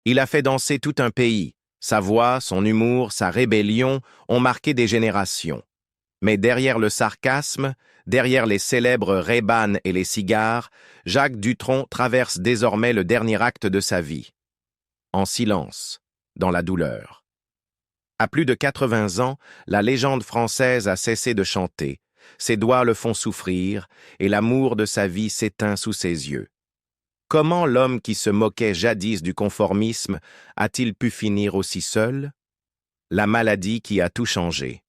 Il a fait danser tout un pays. Sa voix, son humour, sa rébellion ont marqué des générations. Mais derrière le sarcasme, derrière les célèbres Ray-Ban et les cigares, Jacques Dutronc traverse désormais le dernier acte de sa vie. En silence, dans la douleur. À plus de 80 ans, la légende française a cessé de chanter. Ses doigts le font souffrir, et l'amour de sa vie s'éteint sous ses yeux. Comment l'homme qui se moquait jadis du conformisme a-t-il pu finir aussi seul? La maladie qui a tout changé.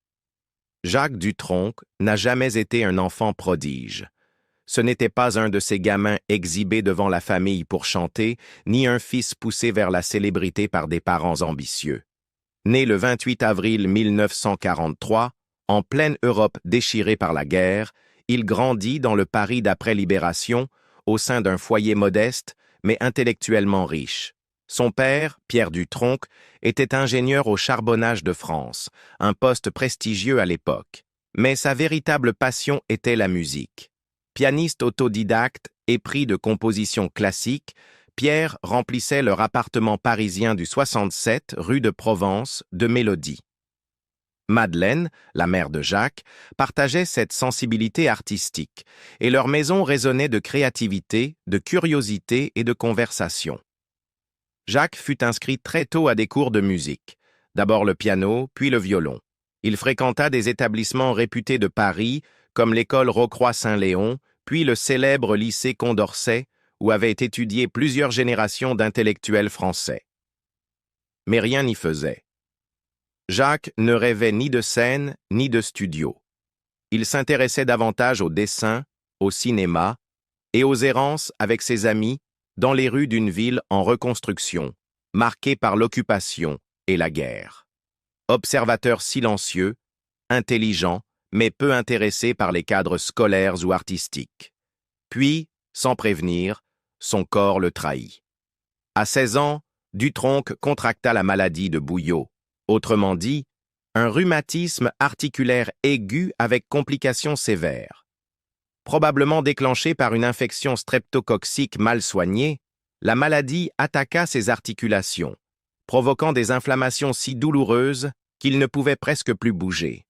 Jacques Dutronc n'a jamais été un enfant prodige. Ce n'était pas un de ces gamins exhibés devant la famille pour chanter, ni un fils poussé vers la célébrité par des parents ambitieux. Né le 28 avril 1943, en pleine Europe déchirée par la guerre, il grandit dans le Paris d'après-libération, au sein d'un foyer modeste, mais intellectuellement riche. Son père, Pierre Dutronc, était ingénieur au charbonnage de France, un poste prestigieux à l'époque. Mais sa véritable passion était la musique. Pianiste autodidacte, épris de composition classique, Pierre remplissait leur appartement parisien du 67, rue de Provence, de mélodies. Madeleine, la mère de Jacques, partageait cette sensibilité artistique, et leur maison résonnait de créativité, de curiosité et de conversation. Jacques fut inscrit très tôt à des cours de musique, d'abord le piano, puis le violon. Il fréquenta des établissements réputés de Paris, comme l'école Rocroi-Saint-Léon, puis le célèbre lycée Condorcet, où avaient étudié plusieurs générations d'intellectuels français. Mais rien n'y faisait. Jacques ne rêvait ni de scène, ni de studio. Il s'intéressait davantage au dessin, au cinéma et aux errances avec ses amis dans les rues d'une ville en reconstruction, marquée par l'occupation et la guerre. Observateur silencieux, intelligent, mais peu intéressé par les cadres scolaires ou artistiques. Puis, sans prévenir, son corps le trahit. À 16 ans, Dutronc contracta la maladie de Bouillot, autrement dit, un rhumatisme articulaire aigu avec complications sévères. Probablement déclenchée par une infection streptococcique mal soignée, la maladie attaqua ses articulations, provoquant des inflammations si douloureuses qu'il ne pouvait presque plus bouger.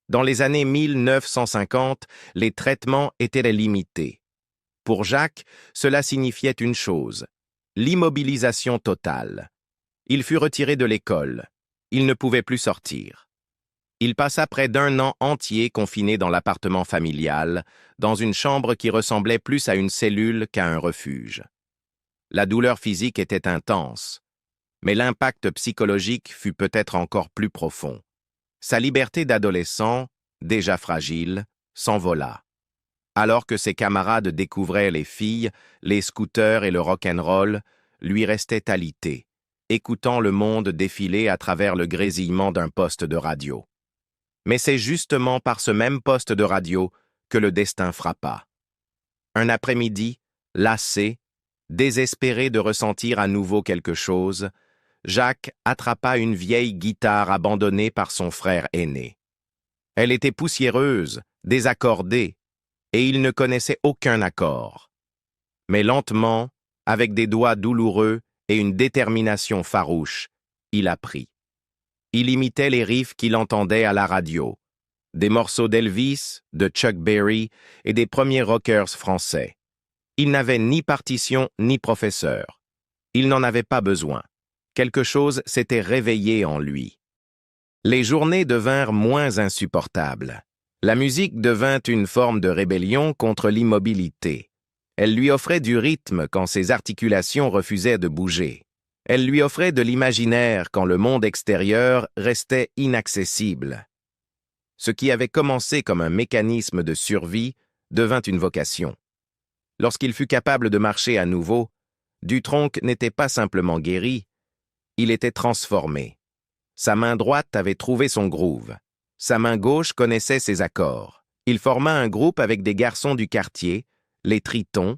Dans les années 1950, les traitements étaient limités. Pour Jacques, cela signifiait une chose, l'immobilisation totale. Il fut retiré de l'école. Il ne pouvait plus sortir. Il passa près d'1 an entier confiné dans l'appartement familial, dans une chambre qui ressemblait plus à une cellule qu'à un refuge. La douleur physique était intense, mais l'impact psychologique fut peut-être encore plus profond. Sa liberté d'adolescent, déjà fragile, s'envola. Alors que ses camarades découvraient les filles, les scooters et le rock'n'roll, lui restait alité, écoutant le monde défiler à travers le grésillement d'un poste de radio. Mais c'est justement par ce même poste de radio que le destin frappa. Un après-midi, lassé, désespéré de ressentir à nouveau quelque chose, Jacques attrapa une vieille guitare abandonnée par son frère aîné. Elle était poussiéreuse, désaccordée, et il ne connaissait aucun accord. Mais lentement, avec des doigts douloureux et une détermination farouche, il apprit. Il imitait les riffs qu'il entendait à la radio, des morceaux d'Elvis, de Chuck Berry et des premiers rockers français. Il n'avait ni partition ni professeur. Il n'en avait pas besoin. Quelque chose s'était réveillé en lui. Les journées devinrent moins insupportables. La musique devint une forme de rébellion contre l'immobilité. Elle lui offrait du rythme quand ses articulations refusaient de bouger. Elle lui offrait de l'imaginaire quand le monde extérieur restait inaccessible. Ce qui avait commencé comme un mécanisme de survie devint une vocation. Lorsqu'il fut capable de marcher à nouveau, Dutronc n'était pas simplement guéri, il était transformé. Sa main droite avait trouvé son groove. Sa main gauche connaissait ses accords. Il forma un groupe avec des garçons du quartier, les Tritons,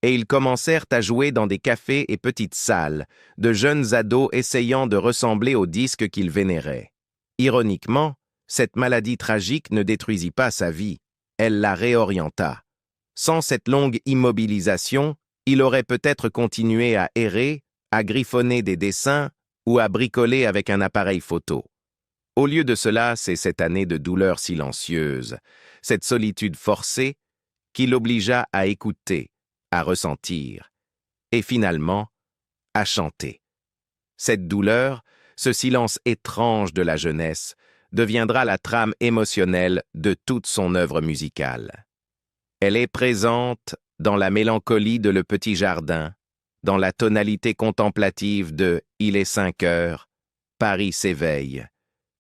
et ils commencèrent à jouer dans des cafés et petites salles, de jeunes ados essayant de ressembler aux disques qu'ils vénéraient. Ironiquement, cette maladie tragique ne détruisit pas sa vie, elle la réorienta. Sans cette longue immobilisation, il aurait peut-être continué à errer, à griffonner des dessins ou à bricoler avec un appareil photo. Au lieu de cela, c'est cette année de douleur silencieuse, cette solitude forcée qui l'obligea à écouter, à ressentir, et finalement, à chanter. Cette douleur, ce silence étrange de la jeunesse, deviendra la trame émotionnelle de toute son œuvre musicale. Elle est présente dans la mélancolie de Le Petit Jardin, dans la tonalité contemplative de Il est 5 heures, Paris s'éveille,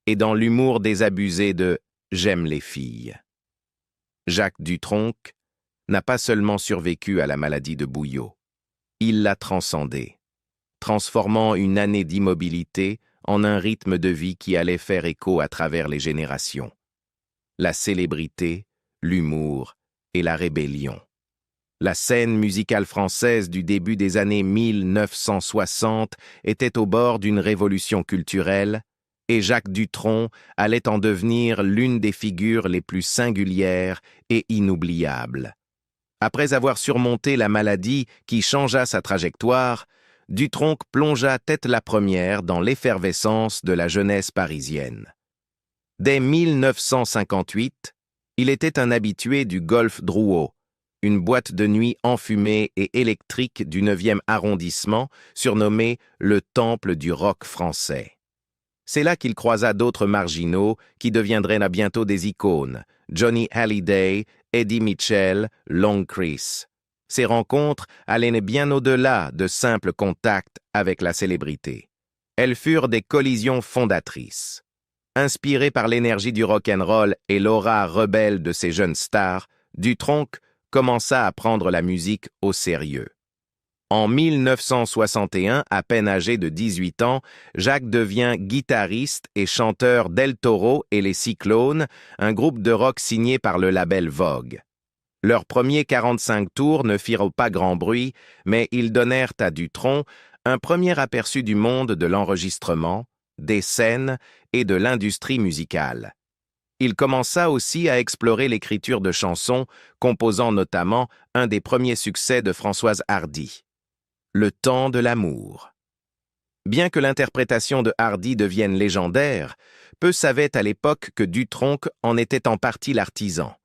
et dans l'humour désabusé de J'aime les filles. Jacques Dutronc n'a pas seulement survécu à la maladie de Bouillot, il l'a transcendée, transformant une année d'immobilité en un rythme de vie qui allait faire écho à travers les générations. La célébrité, l'humour et la rébellion. La scène musicale française du début des années 1960 était au bord d'une révolution culturelle, et Jacques Dutronc allait en devenir l'une des figures les plus singulières et inoubliables. Après avoir surmonté la maladie qui changea sa trajectoire, Dutronc plongea tête la première dans l'effervescence de la jeunesse parisienne. Dès 1958, il était un habitué du Golf Drouot, une boîte de nuit enfumée et électrique du 9e arrondissement, surnommée le Temple du rock français. C'est là qu'il croisa d'autres marginaux qui deviendraient bientôt des icônes, Johnny Hallyday, Eddie Mitchell, Long Chris. Ces rencontres allaient bien au-delà de simples contacts avec la célébrité. Elles furent des collisions fondatrices. Inspiré par l'énergie du rock'n'roll et l'aura rebelle de ces jeunes stars, Dutronc commença à prendre la musique au sérieux. En 1961, à peine âgé de 18 ans, Jacques devient guitariste et chanteur d'El Toro et les Cyclones, un groupe de rock signé par le label Vogue. Leurs premiers 45 tours ne firent pas grand bruit, mais ils donnèrent à Dutronc un premier aperçu du monde de l'enregistrement, des scènes et de l'industrie musicale. Il commença aussi à explorer l'écriture de chansons, composant notamment un des premiers succès de Françoise Hardy. Le temps de l'amour. Bien que l'interprétation de Hardy devienne légendaire, peu savaient à l'époque que Dutronc en était en partie l'artisan.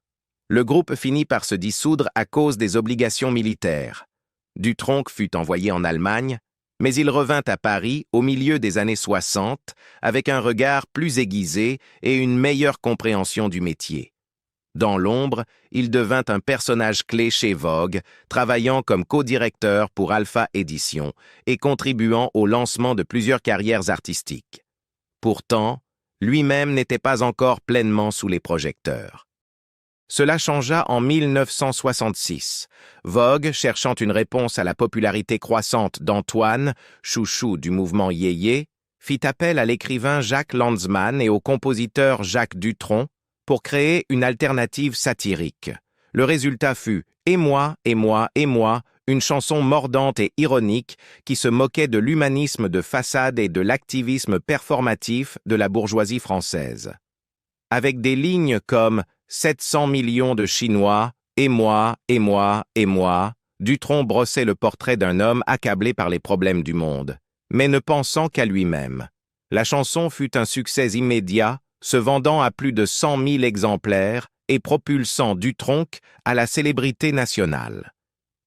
Le groupe finit par se dissoudre à cause des obligations militaires. Dutronc fut envoyé en Allemagne, mais il revint à Paris au milieu des années 60 avec un regard plus aiguisé et une meilleure compréhension du métier. Dans l'ombre, il devint un personnage clé chez Vogue, travaillant comme co-directeur pour Alpha Éditions et contribuant au lancement de plusieurs carrières artistiques. Pourtant, lui-même n'était pas encore pleinement sous les projecteurs. Cela changea en 1966. Vogue, cherchant une réponse à la popularité croissante d'Antoine, chouchou du mouvement Yéyé, fit appel à l'écrivain Jacques Lanzmann et au compositeur Jacques Dutronc pour créer une alternative satirique. Le résultat fut « Et moi, et moi, et moi », une chanson mordante et ironique qui se moquait de l'humanisme de façade et de l'activisme performatif de la bourgeoisie française. Avec des lignes comme « 700 millions de Chinois, et moi, et moi, et moi », Dutronc brossait le portrait d'un homme accablé par les problèmes du monde, mais ne pensant qu'à lui-même. La chanson fut un succès immédiat, se vendant à plus de 100 000 exemplaires et propulsant Dutronc à la célébrité nationale.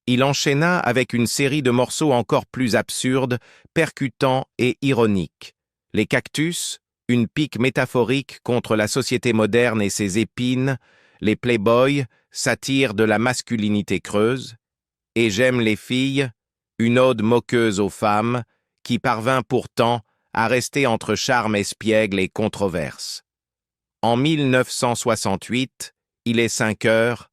Il enchaîna avec une série de morceaux encore plus absurdes, percutants et ironiques. Les Cactus, une pique métaphorique contre la société moderne et ses épines, les Playboys, satire de la masculinité creuse, et J'aime les filles, une ode moqueuse aux femmes, qui parvint pourtant à rester entre charme espiègle et controverse. En 1968, Il est 5 heures,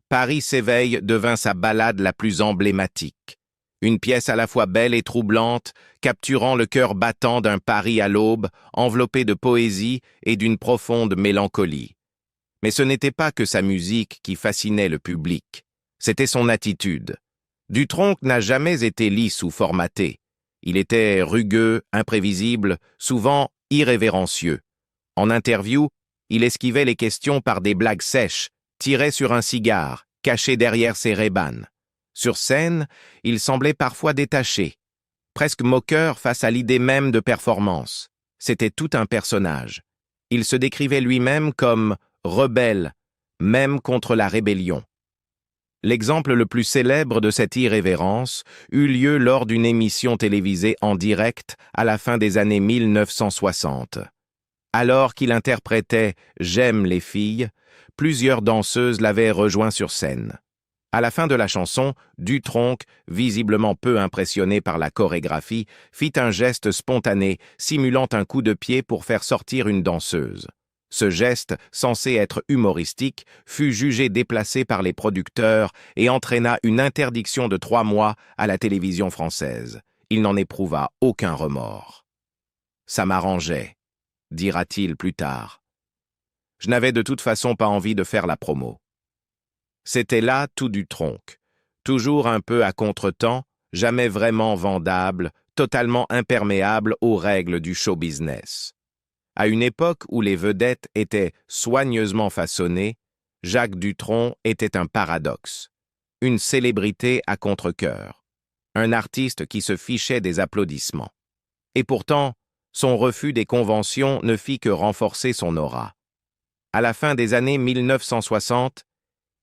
Paris s'éveille devint sa ballade la plus emblématique. Une pièce à la fois belle et troublante, capturant le cœur battant d'un Paris à l'aube, enveloppé de poésie et d'une profonde mélancolie. Mais ce n'était pas que sa musique qui fascinait le public, c'était son attitude. Dutronc n'a jamais été lisse ou formaté. Il était rugueux, imprévisible, souvent irrévérencieux. En interview, il esquivait les questions par des blagues sèches, tirait sur un cigare, caché derrière ses Ray-Ban. Sur scène, il semblait parfois détaché. presque moqueur face à l'idée même de performance. C'était tout un personnage. Il se décrivait lui-même comme « rebelle », même contre la rébellion. L'exemple le plus célèbre de cette irrévérence eut lieu lors d'une émission télévisée en direct à la fin des années 1960. Alors qu'il interprétait « J'aime les filles », plusieurs danseuses l'avaient rejoint sur scène. À la fin de la chanson, Dutronc, visiblement peu impressionné par la chorégraphie, fit un geste spontané, simulant un coup de pied pour faire sortir une danseuse. Ce geste, censé être humoristique, fut jugé déplacé par les producteurs et entraîna une interdiction de 3 mois à la télévision française. Il n'en éprouva aucun remords. « Ça m'arrangeait », dira-t-il plus tard. « Je n'avais de toute façon pas envie de faire la promo. » C'était là tout Dutronc, toujours un peu à contretemps, jamais vraiment vendable, totalement imperméable aux règles du show business. À une époque où les vedettes étaient soigneusement façonnées, Jacques Dutronc était un paradoxe, une célébrité à contre-cœur, un artiste qui se fichait des applaudissements. Et pourtant, son refus des conventions ne fit que renforcer son aura. À la fin des années 1960,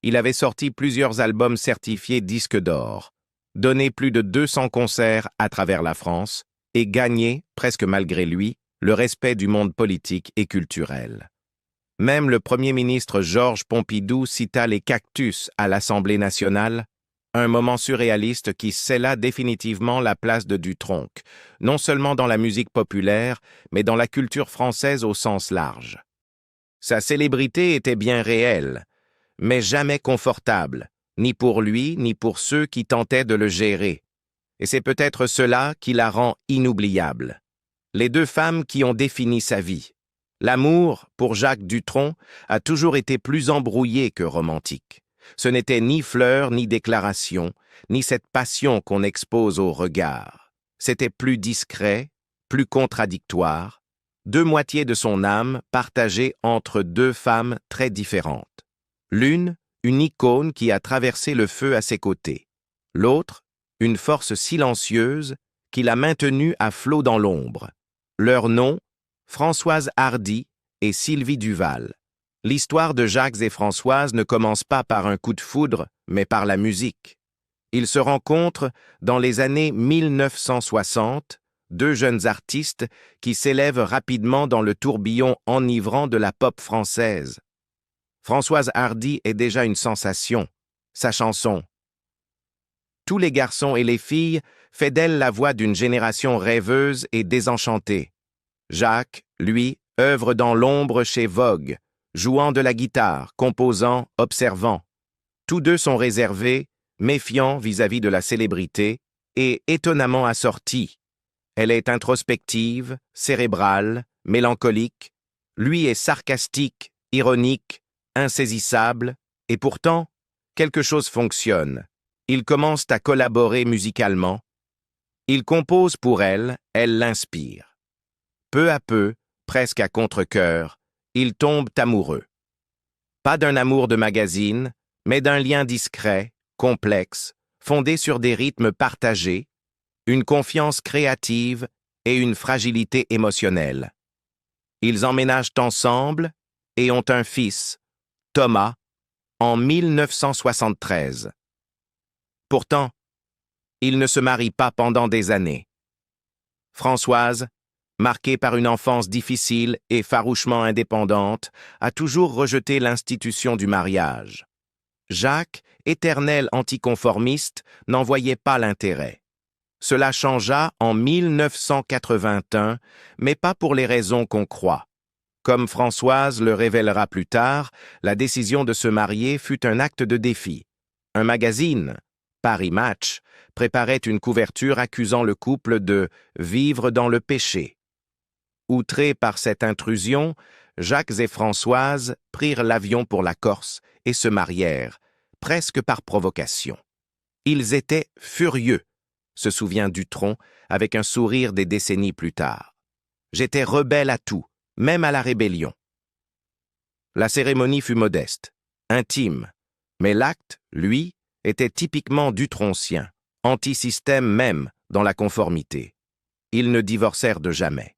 il avait sorti plusieurs albums certifiés disques d'or, donné plus de 200 concerts à travers la France et gagné, presque malgré lui, le respect du monde politique et culturel. Même le Premier ministre Georges Pompidou cita les Cactus à l'Assemblée nationale, un moment surréaliste qui scella définitivement la place de Dutronc, non seulement dans la musique populaire, mais dans la culture française au sens large. Sa célébrité était bien réelle, mais jamais confortable, ni pour lui, ni pour ceux qui tentaient de le gérer. Et c'est peut-être cela qui la rend inoubliable. Les 2 femmes qui ont défini sa vie. L'amour, pour Jacques Dutronc, a toujours été plus embrouillé que romantique. Ce n'était ni fleurs, ni déclarations, ni cette passion qu'on expose au regard. C'était plus discret, plus contradictoire, 2 moitiés de son âme partagées entre 2 femmes très différentes. L'une, une icône qui a traversé le feu à ses côtés. L'autre, une force silencieuse qui l'a maintenue à flot dans l'ombre. Leurs noms, Françoise Hardy et Sylvie Duval. L'histoire de Jacques et Françoise ne commence pas par un coup de foudre, mais par la musique. Ils se rencontrent dans les années 1960, 2 jeunes artistes qui s'élèvent rapidement dans le tourbillon enivrant de la pop française. Françoise Hardy est déjà une sensation. Sa chanson « Tous les garçons et les filles » fait d'elle la voix d'une génération rêveuse et désenchantée. Jacques, lui, œuvre dans l'ombre chez Vogue, jouant de la guitare, composant, observant. Tous 2 sont réservés, méfiants vis-à-vis de la célébrité et étonnamment assortis. Elle est introspective, cérébrale, mélancolique. Lui est sarcastique, ironique, insaisissable, et pourtant, quelque chose fonctionne. Ils commencent à collaborer musicalement. Il compose pour elle, elle l'inspire. Peu à peu, presque à contre-cœur, ils tombent amoureux. Pas d'un amour de magazine, mais d'un lien discret, complexe, fondé sur des rythmes partagés, une confiance créative et une fragilité émotionnelle. Ils emménagent ensemble et ont un fils, Thomas, en 1973. Pourtant, ils ne se marient pas pendant des années. Françoise, marquée par une enfance difficile et farouchement indépendante, a toujours rejeté l'institution du mariage. Jacques, éternel anticonformiste, n'en voyait pas l'intérêt. Cela changea en 1981, mais pas pour les raisons qu'on croit. Comme Françoise le révélera plus tard, la décision de se marier fut un acte de défi. Un magazine, Paris Match, préparait une couverture accusant le couple de « vivre dans le péché ». Outrés par cette intrusion, Jacques et Françoise prirent l'avion pour la Corse et se marièrent, presque par provocation. Ils étaient furieux, se souvient Dutronc avec un sourire des décennies plus tard. J'étais rebelle à tout, même à la rébellion. La cérémonie fut modeste, intime, mais l'acte, lui, était typiquement dutroncien, anti-système même, dans la conformité. Ils ne divorcèrent de jamais.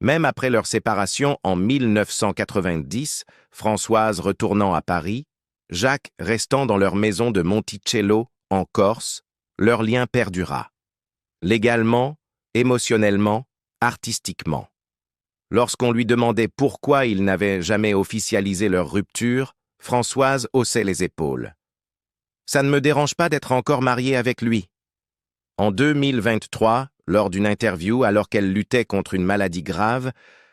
Même après leur séparation en 1990, Françoise retournant à Paris, Jacques restant dans leur maison de Monticello, en Corse, leur lien perdura. Légalement, émotionnellement, artistiquement. Lorsqu'on lui demandait pourquoi ils n'avaient jamais officialisé leur rupture, Françoise haussait les épaules. « Ça ne me dérange pas d'être encore mariée avec lui. » En 2023, lors d'une interview alors qu'elle luttait contre une maladie grave,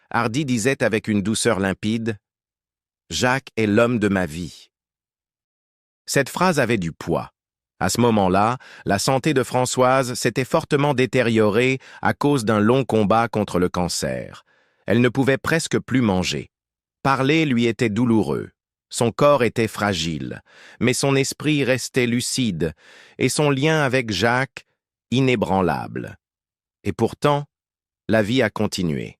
Hardy disait avec une douceur limpide « Jacques est l'homme de ma vie. » Cette phrase avait du poids. À ce moment-là, la santé de Françoise s'était fortement détériorée à cause d'un long combat contre le cancer. Elle ne pouvait presque plus manger. Parler lui était douloureux. Son corps était fragile, mais son esprit restait lucide et son lien avec Jacques inébranlable. Et pourtant, la vie a continué.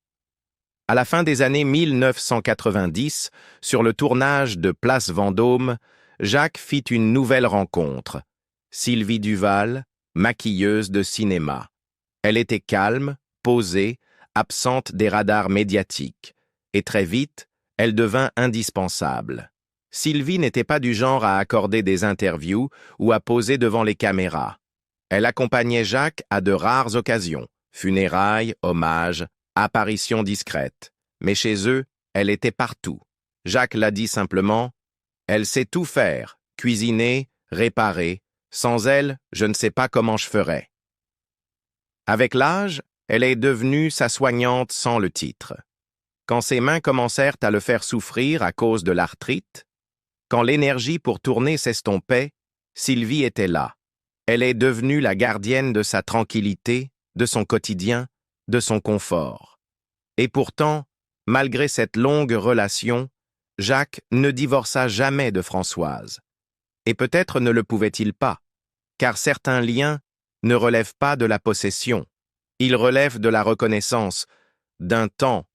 À la fin des années 1990, sur le tournage de Place Vendôme, Jacques fit une nouvelle rencontre. Sylvie Duval, maquilleuse de cinéma. Elle était calme, posée, absente des radars médiatiques. Et très vite, elle devint indispensable. Sylvie n'était pas du genre à accorder des interviews ou à poser devant les caméras. Elle accompagnait Jacques à de rares occasions, funérailles, hommages, apparitions discrètes. Mais chez eux, elle était partout. Jacques l'a dit simplement, « Elle sait tout faire, cuisiner, réparer. Sans elle, je ne sais pas comment je ferais. » Avec l'âge, elle est devenue sa soignante sans le titre. Quand ses mains commencèrent à le faire souffrir à cause de l'arthrite, quand l'énergie pour tourner s'estompait, Sylvie était là. Elle est devenue la gardienne de sa tranquillité, de son quotidien, de son confort. Et pourtant, malgré cette longue relation, Jacques ne divorça jamais de Françoise. Et peut-être ne le pouvait-il pas, car certains liens ne relèvent pas de la possession. Ils relèvent de la reconnaissance, d'un temps,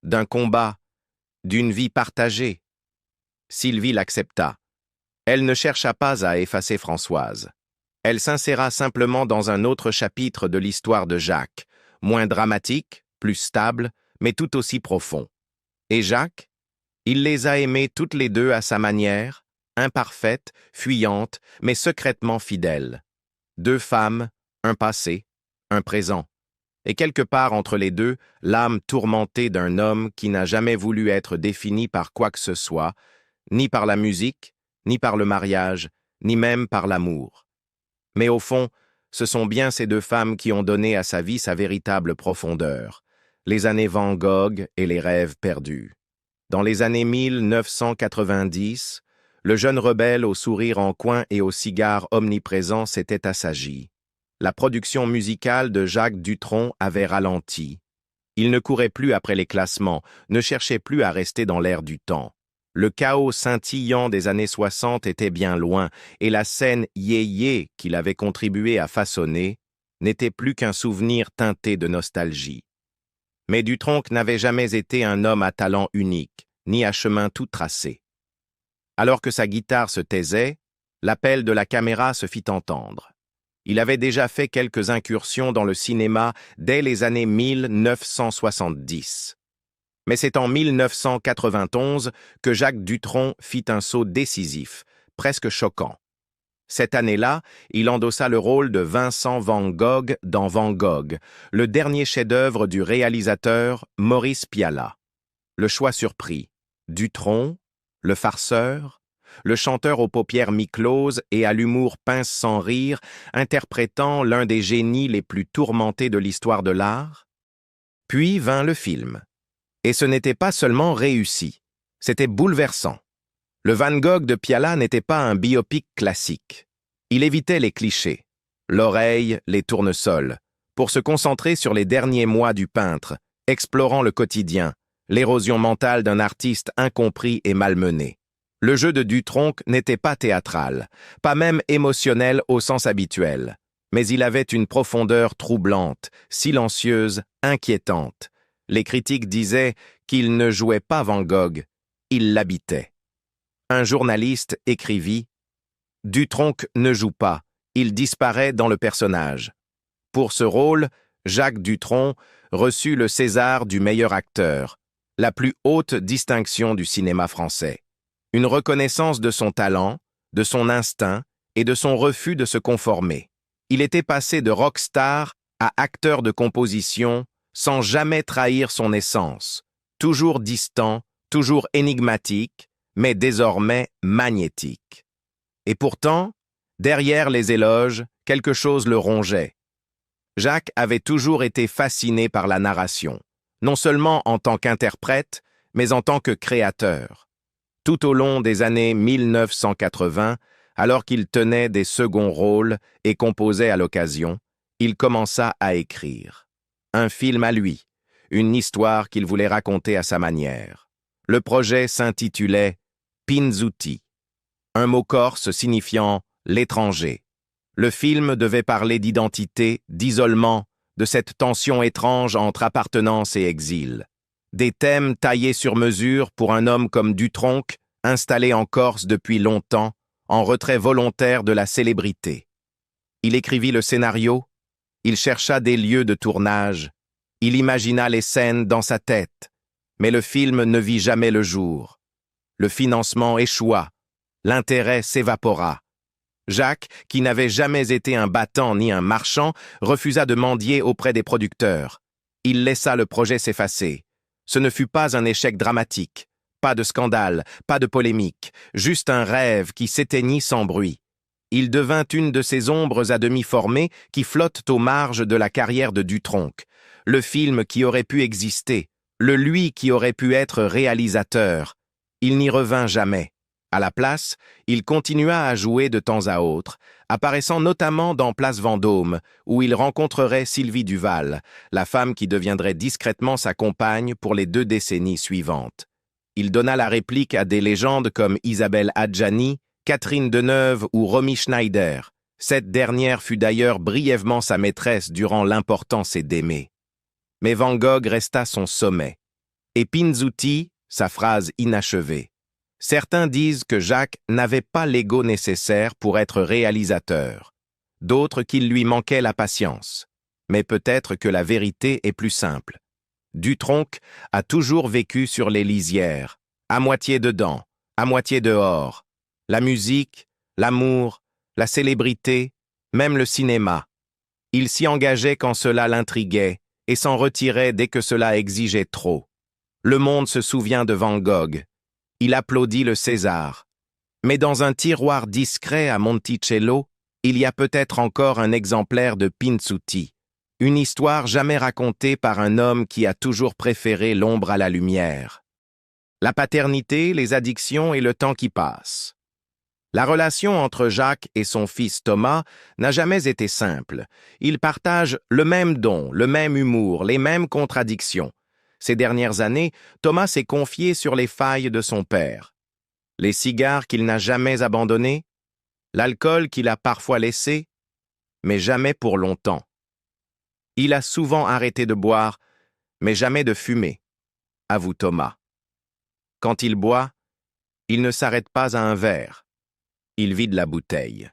d'un combat, d'une vie partagée. Sylvie l'accepta. Elle ne chercha pas à effacer Françoise. Elle s'inséra simplement dans un autre chapitre de l'histoire de Jacques, moins dramatique, plus stable, mais tout aussi profond. Et Jacques, il les a aimées toutes les deux à sa manière, imparfaite, fuyante, mais secrètement fidèle. Deux femmes, un passé, un présent. Et quelque part entre les deux, l'âme tourmentée d'un homme qui n'a jamais voulu être défini par quoi que ce soit, ni par la musique, ni par le mariage, ni même par l'amour. Mais au fond, ce sont bien ces deux femmes qui ont donné à sa vie sa véritable profondeur, les années Van Gogh et les rêves perdus. Dans les années 1990, le jeune rebelle au sourire en coin et au cigare omniprésent s'était assagi. La production musicale de Jacques Dutronc avait ralenti. Il ne courait plus après les classements, ne cherchait plus à rester dans l'air du temps. Le chaos scintillant des années 60 était bien loin, et la scène yéyé qu'il avait contribué à façonner n'était plus qu'un souvenir teinté de nostalgie. Mais Dutronc n'avait jamais été un homme à talent unique, ni à chemin tout tracé. Alors que sa guitare se taisait, l'appel de la caméra se fit entendre. Il avait déjà fait quelques incursions dans le cinéma dès les années 1970. Mais c'est en 1991 que Jacques Dutronc fit un saut décisif, presque choquant. Cette année-là, il endossa le rôle de Vincent Van Gogh dans Van Gogh, le dernier chef-d'œuvre du réalisateur Maurice Pialat. Le choix surpris, Dutronc, le farceur, le chanteur aux paupières mi-closes et à l'humour pince sans rire, interprétant l'un des génies les plus tourmentés de l'histoire de l'art. Puis vint le film. Et ce n'était pas seulement réussi, c'était bouleversant. Le Van Gogh de Pialat n'était pas un biopic classique. Il évitait les clichés, l'oreille, les tournesols, pour se concentrer sur les derniers mois du peintre, explorant le quotidien, l'érosion mentale d'un artiste incompris et malmené. Le jeu de Dutronc n'était pas théâtral, pas même émotionnel au sens habituel, mais il avait une profondeur troublante, silencieuse, inquiétante. Les critiques disaient qu'il ne jouait pas Van Gogh, il l'habitait. Un journaliste écrivit « Dutronc ne joue pas, il disparaît dans le personnage ». Pour ce rôle, Jacques Dutronc reçut le César du meilleur acteur, la plus haute distinction du cinéma français. Une reconnaissance de son talent, de son instinct et de son refus de se conformer. Il était passé de rockstar à acteur de composition sans jamais trahir son essence, toujours distant, toujours énigmatique, mais désormais magnétique. Et pourtant, derrière les éloges, quelque chose le rongeait. Jacques avait toujours été fasciné par la narration, non seulement en tant qu'interprète, mais en tant que créateur. Tout au long des années 1980, alors qu'il tenait des seconds rôles et composait à l'occasion, il commença à écrire. Un film à lui, une histoire qu'il voulait raconter à sa manière. Le projet s'intitulait Pinzuti, un mot corse signifiant l'étranger. Le film devait parler d'identité, d'isolement, de cette tension étrange entre appartenance et exil. Des thèmes taillés sur mesure pour un homme comme Dutronc, installé en Corse depuis longtemps, en retrait volontaire de la célébrité. Il écrivit le scénario, il chercha des lieux de tournage, il imagina les scènes dans sa tête, mais le film ne vit jamais le jour. Le financement échoua, l'intérêt s'évapora. Jacques, qui n'avait jamais été un battant ni un marchand, refusa de mendier auprès des producteurs. Il laissa le projet s'effacer. Ce ne fut pas un échec dramatique, pas de scandale, pas de polémique, juste un rêve qui s'éteignit sans bruit. Il devint une de ces ombres à demi formées qui flottent aux marges de la carrière de Dutronc, le film qui aurait pu exister, le lui qui aurait pu être réalisateur. Il n'y revint jamais. À la place, il continua à jouer de temps à autre, apparaissant notamment dans Place Vendôme, où il rencontrerait Sylvie Duval, la femme qui deviendrait discrètement sa compagne pour les 2 décennies suivantes. Il donna la réplique à des légendes comme Isabelle Adjani, Catherine Deneuve ou Romy Schneider. Cette dernière fut d'ailleurs brièvement sa maîtresse durant l'importance et d'aimer. Mais Van Gogh resta son sommet. Et Pinzuti, sa phrase inachevée. Certains disent que Jacques n'avait pas l'ego nécessaire pour être réalisateur, d'autres qu'il lui manquait la patience. Mais peut-être que la vérité est plus simple. Dutronc a toujours vécu sur les lisières, à moitié dedans, à moitié dehors. La musique, l'amour, la célébrité, même le cinéma. Il s'y engageait quand cela l'intriguait et s'en retirait dès que cela exigeait trop. Le monde se souvient de Van Gogh. Il applaudit le César. Mais dans un tiroir discret à Monticello, il y a peut-être encore un exemplaire de Pinzuti, une histoire jamais racontée par un homme qui a toujours préféré l'ombre à la lumière. La paternité, les addictions et le temps qui passe. La relation entre Jacques et son fils Thomas n'a jamais été simple. Ils partagent le même don, le même humour, les mêmes contradictions. Ces dernières années, Thomas s'est confié sur les failles de son père. Les cigares qu'il n'a jamais abandonnés, l'alcool qu'il a parfois laissé, mais jamais pour longtemps. Il a souvent arrêté de boire, mais jamais de fumer, avoue Thomas. Quand il boit, il ne s'arrête pas à un verre. Il vide la bouteille,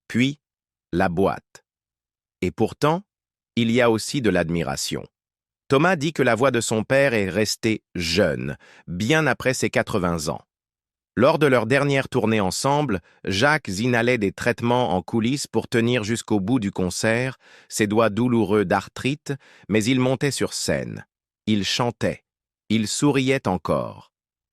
puis la boîte. Et pourtant, il y a aussi de l'admiration. Thomas dit que la voix de son père est restée jeune, bien après ses 80 ans. Lors de leur dernière tournée ensemble, Jacques inhalait des traitements en coulisses pour tenir jusqu'au bout du concert, ses doigts douloureux d'arthrite, mais il montait sur scène. Il chantait. Il souriait encore.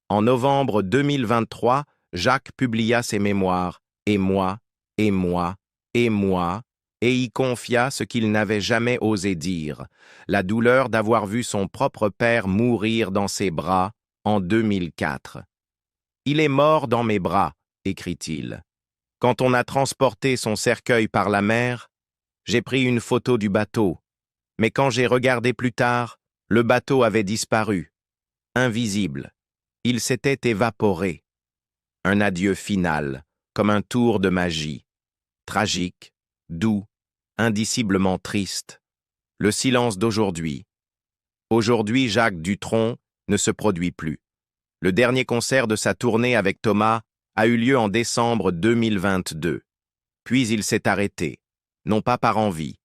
En novembre 2023, Jacques publia ses mémoires « Et moi, et moi, et moi », et y confia ce qu'il n'avait jamais osé dire, la douleur d'avoir vu son propre père mourir dans ses bras en 2004. « Il est mort dans mes bras », écrit-il. Quand on a transporté son cercueil par la mer, j'ai pris une photo du bateau, mais quand j'ai regardé plus tard, le bateau avait disparu, invisible. Il s'était évaporé. Un adieu final, comme un tour de magie, tragique, doux, indiciblement triste. Le silence d'aujourd'hui. Aujourd'hui, Jacques Dutronc ne se produit plus. Le dernier concert de sa tournée avec Thomas a eu lieu en décembre 2022. Puis il s'est arrêté, non pas par envie,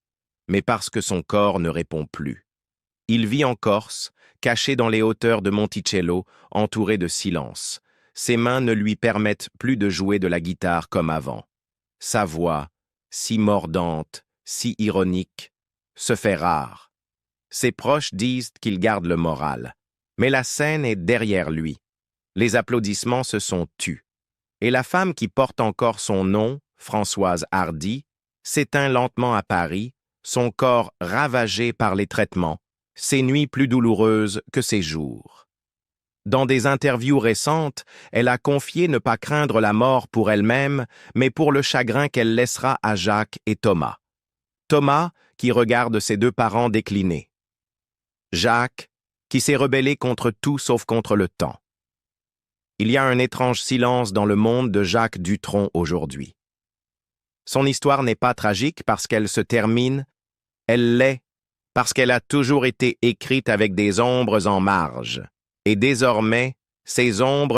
mais parce que son corps ne répond plus. Il vit en Corse, caché dans les hauteurs de Monticello, entouré de silence. Ses mains ne lui permettent plus de jouer de la guitare comme avant. Sa voix, si mordante, si ironique, se fait rare. Ses proches disent qu'il garde le moral. Mais la scène est derrière lui. Les applaudissements se sont tus. Et la femme qui porte encore son nom, Françoise Hardy, s'éteint lentement à Paris, son corps ravagé par les traitements, ses nuits plus douloureuses que ses jours. Dans des interviews récentes, elle a confié ne pas craindre la mort pour elle-même, mais pour le chagrin qu'elle laissera à Jacques et Thomas. Thomas, qui regarde ses deux parents décliner. Jacques, qui s'est rebellé contre tout sauf contre le temps. Il y a un étrange silence dans le monde de Jacques Dutronc aujourd'hui. Son histoire n'est pas tragique parce qu'elle se termine, elle l'est parce qu'elle a toujours été écrite avec des ombres en marge. Et désormais, ces ombres